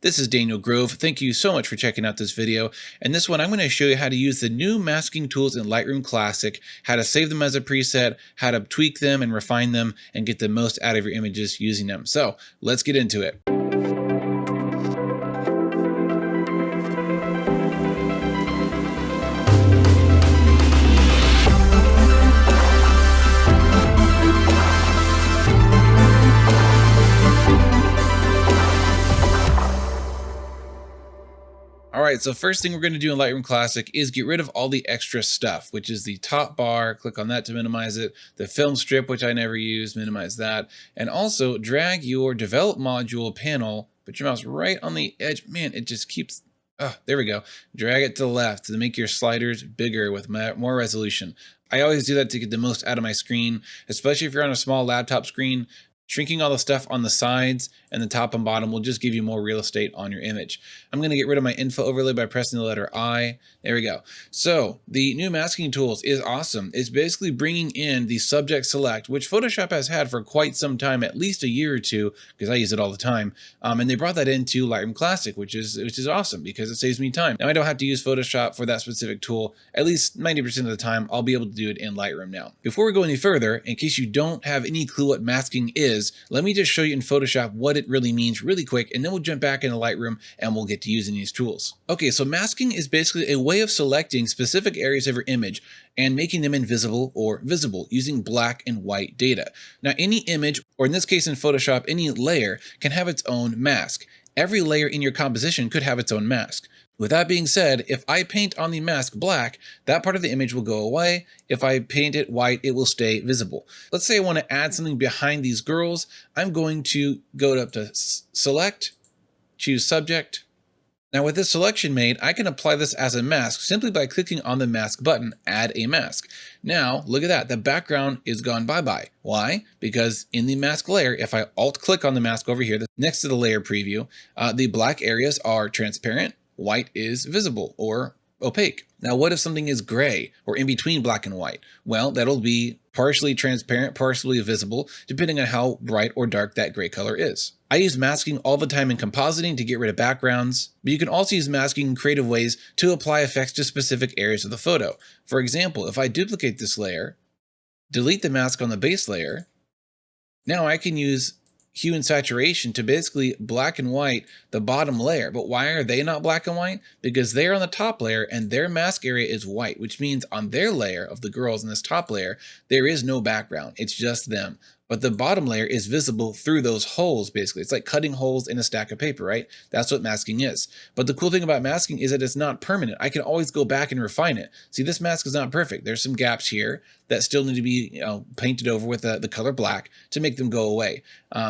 This is Daniel Grove. Thank you so much for checking out this video. In this one, I'm going to show you how to use the new masking tools in Lightroom Classic, how to save them as a preset, how to tweak them and refine them, and get the most out of your images using them. So let's get into it. All right, so first thing we're going to do in Lightroom Classic is get rid of all the extra stuff, which is the top bar. Click on that to minimize it. The film strip, which I never use, minimize that. And also drag your develop module panel, put your mouse right on the edge. Man, it just keeps, there we go. Drag it to the left to make your sliders bigger with more resolution. I always do that to get the most out of my screen, especially if you're on a small laptop screen. Shrinking all the stuff on the sides and the top and bottom will just give you more real estate on your image. I'm going to get rid of my info overlay by pressing the letter I. There we go. So the new masking tools is awesome. It's basically bringing in the subject select, which Photoshop has had for quite some time, at least a year or two, because I use it all the time. And they brought that into Lightroom Classic, which is awesome because it saves me time. Now I don't have to use Photoshop for that specific tool. At least 90% of the time, I'll be able to do it in Lightroom now. Before we go any further, in case you don't have any clue what masking is, let me just show you in Photoshop what it really means really quick, and then we'll jump back into Lightroom and we'll get to using these tools. Okay, so masking is basically a way of selecting specific areas of your image and making them invisible or visible using black and white data. Now, any image, or in this case in Photoshop, any layer can have its own mask. Every layer in your composition could have its own mask. With that being said, if I paint on the mask black, that part of the image will go away. If I paint it white, it will stay visible. Let's say I want to add something behind these girls. I'm going to go up to Select, choose Subject. Now with this selection made, I can apply this as a mask simply by clicking on the mask button, Add a Mask. Now, look at that, the background is gone bye-bye. Why? Because in the mask layer, if I Alt-click on the mask over here, next to the layer preview, the black areas are transparent, white is visible or opaque. Now, what if something is gray or in between black and white? Well, that'll be partially transparent, partially visible, depending on how bright or dark that gray color is. I use masking all the time in compositing to get rid of backgrounds, but you can also use masking in creative ways to apply effects to specific areas of the photo. For example, if I duplicate this layer, delete the mask on the base layer, now I can use hue and saturation to basically black and white the bottom layer. But why are they not black and white? Because they're on the top layer and their mask area is white, which means on their layer of the girls in this top layer, there is no background. It's just them. But the bottom layer is visible through those holes, basically. It's like cutting holes in a stack of paper, right? That's what masking is. But the cool thing about masking is that it's not permanent. I can always go back and refine it. See, this mask is not perfect. There's some gaps here that still need to be painted over with the color black to make them go away.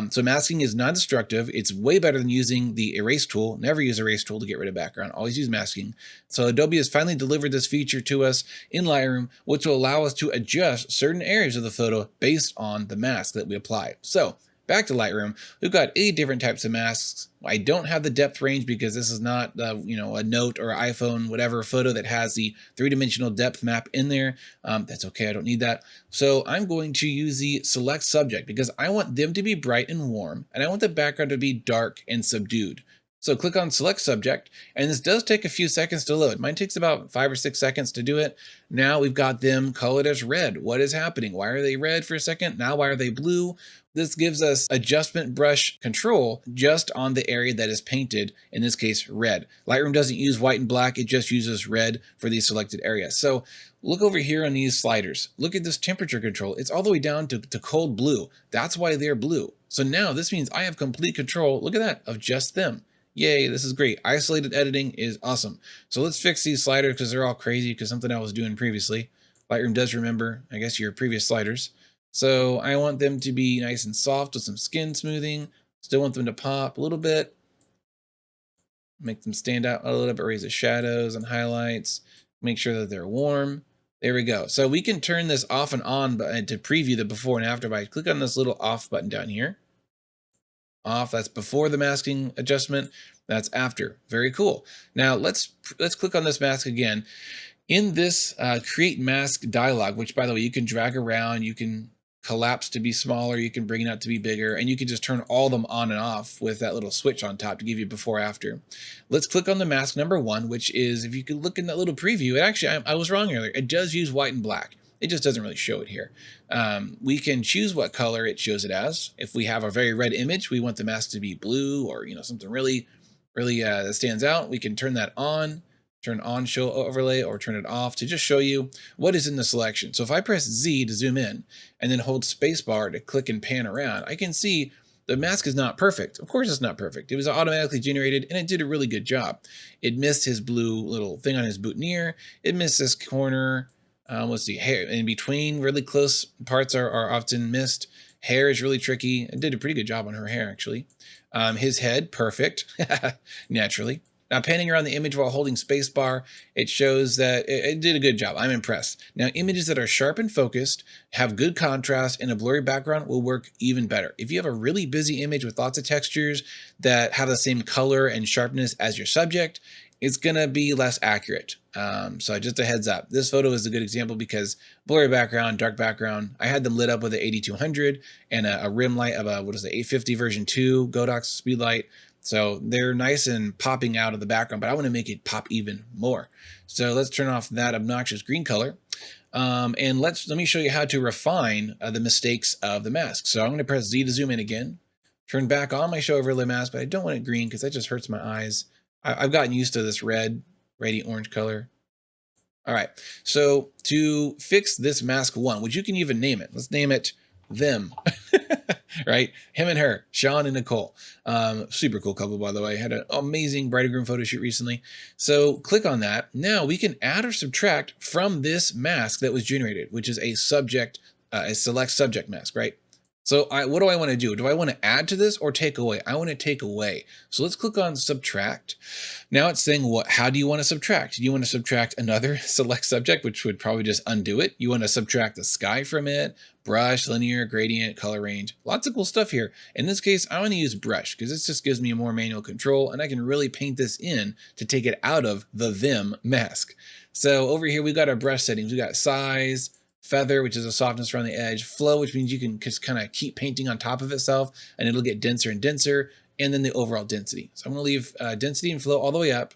So masking is non-destructive. It's way better than using the erase tool. Never use erase tool to get rid of background. Always use masking. So Adobe has finally delivered this feature to us in Lightroom, which will allow us to adjust certain areas of the photo based on the mask that we apply. So back to Lightroom, we've got 8 different types of masks. I don't have the depth range because this is not a Note or iPhone, whatever photo that has the 3-dimensional depth map in there. That's okay, I don't need that. So I'm going to use the select subject because I want them to be bright and warm, and I want the background to be dark and subdued. So click on select subject, and this does take a few seconds to load. Mine takes about 5 or 6 seconds to do it. Now we've got them colored as red. What is happening? Why are they red for a second? Now why are they blue? This gives us adjustment brush control just on the area that is painted, in this case red. Lightroom doesn't use white and black, it just uses red for the selected area. So look over here on these sliders. Look at this temperature control. It's all the way down to cold blue. That's why they're blue. So now this means I have complete control, look at that, of just them. Yay, this is great. Isolated editing is awesome. So let's fix these sliders because they're all crazy because something I was doing previously. Lightroom does remember, I guess, your previous sliders. So I want them to be nice and soft with some skin smoothing. Still want them to pop a little bit. Make them stand out a little bit, raise the shadows and highlights. Make sure that they're warm. There we go. So we can turn this off and on to preview the before and after by click on this little off button down here. Off, that's before the masking adjustment, that's after. Very cool. Now let's click on this mask again. In this create mask dialog, which by the way, you can drag around, you can collapse to be smaller. You can bring it out to be bigger, and you can just turn all of them on and off with that little switch on top to give you before after. Let's click on the mask number 1, which is, if you could look in that little preview, it actually, I was wrong earlier. It does use white and black. It just doesn't really show it here. We can choose what color it shows it as. If we have a very red image, we want the mask to be blue, or something really, really that stands out. We can turn that on, turn on show overlay, or turn it off to just show you what is in the selection. So if I press Z to zoom in and then hold spacebar to click and pan around, I can see the mask is not perfect. Of course it's not perfect. It was automatically generated and it did a really good job. It missed his blue little thing on his boutonniere. It missed this corner. Let's see, hair in between, really close parts are often missed. Hair is really tricky. It did a pretty good job on her hair, actually. His head, perfect, naturally. Now, panning around the image while holding spacebar, it shows that it did a good job. I'm impressed. Now, images that are sharp and focused, have good contrast, and a blurry background will work even better. If you have a really busy image with lots of textures that have the same color and sharpness as your subject, it's gonna be less accurate. So just a heads up. This photo is a good example because blurry background, dark background. I had them lit up with an 8200 and a rim light of a, 850 version 2 Godox speed light. So they're nice and popping out of the background, but I want to make it pop even more. So let's turn off that obnoxious green color. And let me show you how to refine the mistakes of the mask. So I'm going to press Z to zoom in again, turn back on my show overlay mask, but I don't want it green because that just hurts my eyes. I've gotten used to this red, radiant orange color. All right, so to fix this mask 1, which you can even name it, let's name it them, right? Him and her, Sean and Nicole. Super cool couple, by the way. Had an amazing bride and groom photo shoot recently. So click on that. Now we can add or subtract from this mask that was generated, which is a subject, a select subject mask, right? So what do I want to do? Do I want to add to this or take away? I want to take away. So let's click on subtract. Now it's saying, how do you want to subtract? Do you want to subtract another select subject, which would probably just undo it? You want to subtract the sky from it, brush, linear, gradient, color range, lots of cool stuff here. In this case, I want to use brush because this just gives me more manual control and I can really paint this in to take it out of the them mask. So over here, we got our brush settings. We got size, feather, which is a softness around the edge, flow, which means you can just kind of keep painting on top of itself and it'll get denser and denser, and then the overall density. So I'm going to leave density and flow all the way up,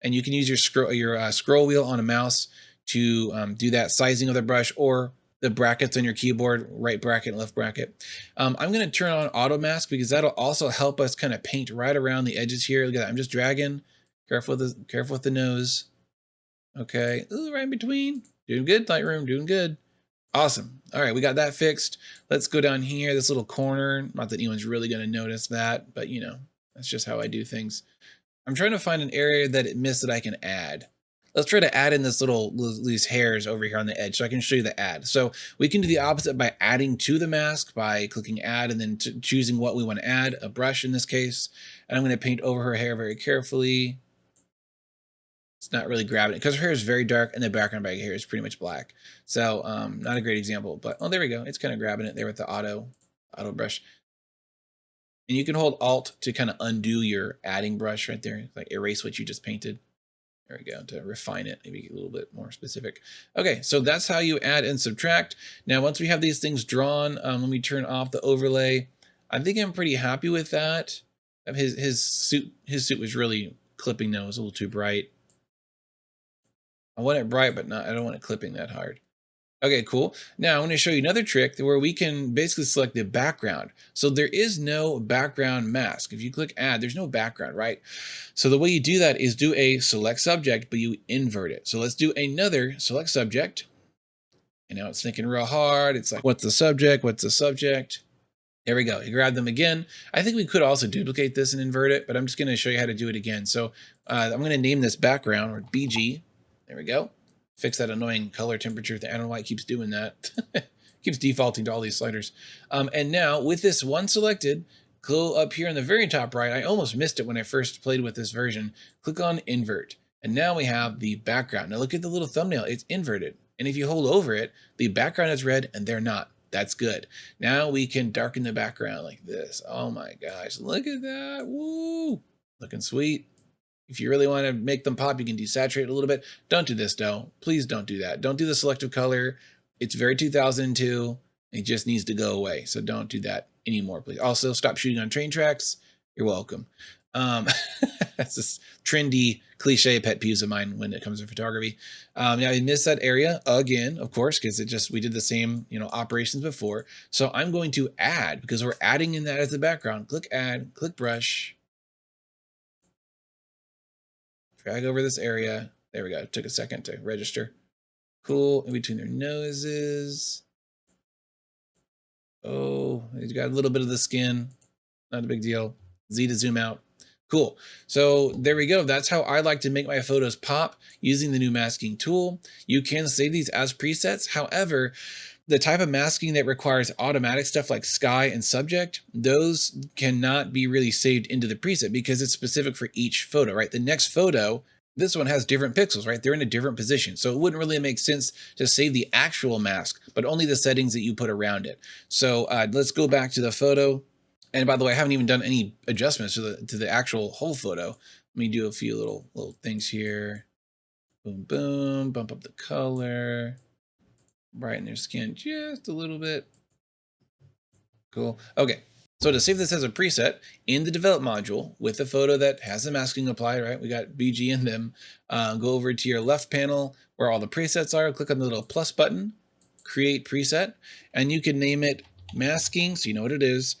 and you can use your scroll wheel on a mouse to do that sizing of the brush, or the brackets on your keyboard, right bracket, left bracket. I'm going to turn on auto mask because that'll also help us kind of paint right around the edges here. Look at that. I'm just dragging. Careful with the nose. Okay. Ooh, right in between. Doing good, Lightroom, doing good. Awesome. All right, we got that fixed. Let's go down here, this little corner. Not that anyone's really going to notice that, but that's just how I do things. I'm trying to find an area that it missed that I can add. Let's try to add in these hairs over here on the edge so I can show you the add. So we can do the opposite by adding to the mask by clicking add and then choosing what we want to add, a brush in this case. And I'm going to paint over her hair very carefully. It's not really grabbing it because her hair is very dark and the background by hair is pretty much black. So not a great example, but oh, there we go. It's kind of grabbing it there with the auto brush. And you can hold Alt to kind of undo your adding brush right there, like erase what you just painted. There we go, to refine it, maybe a little bit more specific. Okay, so that's how you add and subtract. Now, once we have these things drawn, let me turn off the overlay. I think I'm pretty happy with that. His suit was really clipping though. It was a little too bright. I want it bright, but I don't want it clipping that hard. Okay, cool. Now I'm going to show you another trick where we can basically select the background. So there is no background mask. If you click add, there's no background, right? So the way you do that is do a select subject, but you invert it. So let's do another select subject. And now it's thinking real hard. It's like, what's the subject? What's the subject? There we go. You grab them again. I think we could also duplicate this and invert it, but I'm just going to show you how to do it again. So I'm going to name this background, or BG. There we go. Fix that annoying color temperature. I don't know why it keeps doing that. Keeps defaulting to all these sliders. And now with this one selected, go up here in the very top right. I almost missed it when I first played with this version. Click on invert. And now we have the background. Now look at the little thumbnail. It's inverted. And if you hold over it, the background is red and they're not. That's good. Now we can darken the background like this. Oh my gosh. Look at that. Woo. Looking sweet. If you really want to make them pop, you can desaturate it a little bit. Don't do this though. Please don't do that. Don't do the selective color. It's very 2002. It just needs to go away. So don't do that anymore, please. Also, stop shooting on train tracks. You're welcome. Um, that's this trendy cliche pet peeves of mine when it comes to photography. Now I missed that area again, of course, because we did the same, operations before. So I'm going to add, because we're adding in that as the background. Click add, click brush, drag over this area. There we go. It took a second to register. Cool. In between their noses. Oh, he's got a little bit of the skin. Not a big deal. Z to zoom out. Cool. So there we go. That's how I like to make my photos pop using the new masking tool. You can save these as presets. However, the type of masking that requires automatic stuff like sky and subject, those cannot be really saved into the preset because it's specific for each photo, right? The next photo, this one has different pixels, right? They're in a different position. So it wouldn't really make sense to save the actual mask, but only the settings that you put around it. So let's go back to the photo. And by the way, I haven't even done any adjustments to the actual whole photo. Let me do a few little things here. Boom, boom, bump up the color, brighten their skin just a little bit. Cool. Okay. So to save this as a preset in the develop module with the photo that has the masking applied, right? We got BG in them. Go over to your left panel where all the presets are. Click on the little plus button, create preset, and you can name it masking, so you know what it is.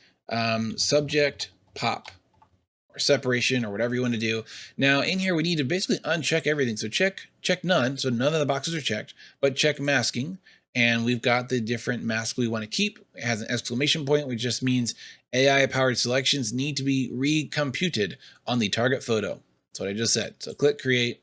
Subject pop or separation or whatever you want to do. Now in here, we need to basically uncheck everything. So check none. So none of the boxes are checked, but check masking. And we've got the different masks we want to keep. It has an exclamation point, which just means AI powered selections need to be recomputed on the target photo. That's what I just said. So click create.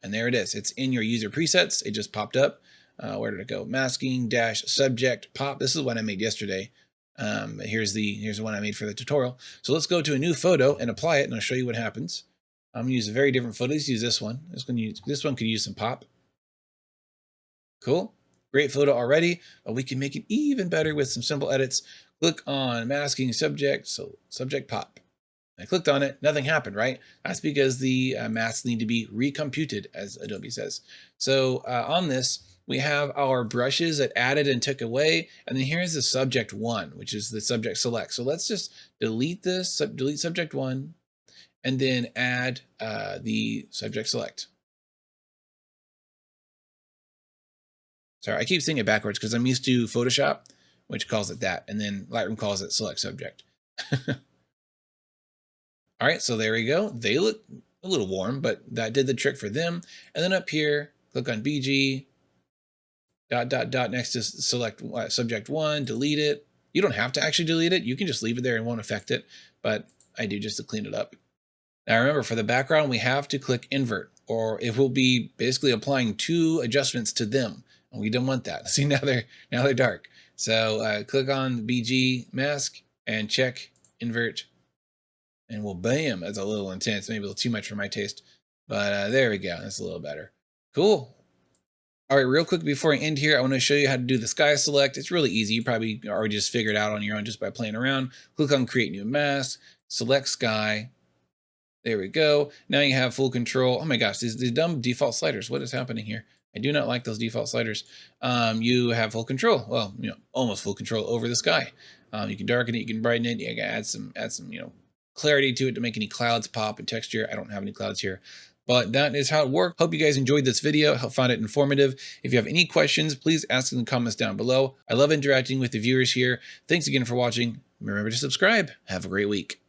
And there it is. It's in your user presets. It just popped up. Where did it go? Masking dash subject pop. This is what I made yesterday. Here's the one I made for the tutorial. So let's go to a new photo and apply it, and I'll show you what happens. I'm gonna use a very different photo. Let's use this one. This one could use some pop. Cool. Great photo already, but we can make it even better with some simple edits. Click on masking subject, so subject pop. I clicked on it, nothing happened, right? That's because the masks need to be recomputed, as Adobe says. So on this, we have our brushes that added and took away, and then here's the subject one, which is the subject select. So let's just delete this, delete subject one, and then add the subject select. Sorry, I keep saying it backwards because I'm used to Photoshop, which calls it that, and then Lightroom calls it select subject. All right, so there we go. They look a little warm, but that did the trick for them. And then up here, click on BG, dot, next to select subject one, delete it. You don't have to actually delete it. You can just leave it there and won't affect it, but I do just to clean it up. Now remember, for the background, we have to click invert, or it will be basically applying two adjustments to them. And we don't want that. See, now they're dark. So click on BG mask and check invert. And well, bam, that's a little intense, maybe a little too much for my taste. But there we go, that's a little better. Cool. All right, real quick before I end here, I want to show you how to do the sky select. It's really easy. You probably already just figured it out on your own just by playing around. Click on create new mask, select sky. There we go. Now you have full control. Oh my gosh, these dumb default sliders. What is happening here? I do not like those default sliders. You have full control. Well, almost full control over the sky. You can darken it, you can brighten it, you can add some, clarity to it to make any clouds pop and texture. I don't have any clouds here, but that is how it works. Hope you guys enjoyed this video. Hope found it informative. If you have any questions, please ask in the comments down below. I love interacting with the viewers here. Thanks again for watching. Remember to subscribe. Have a great week.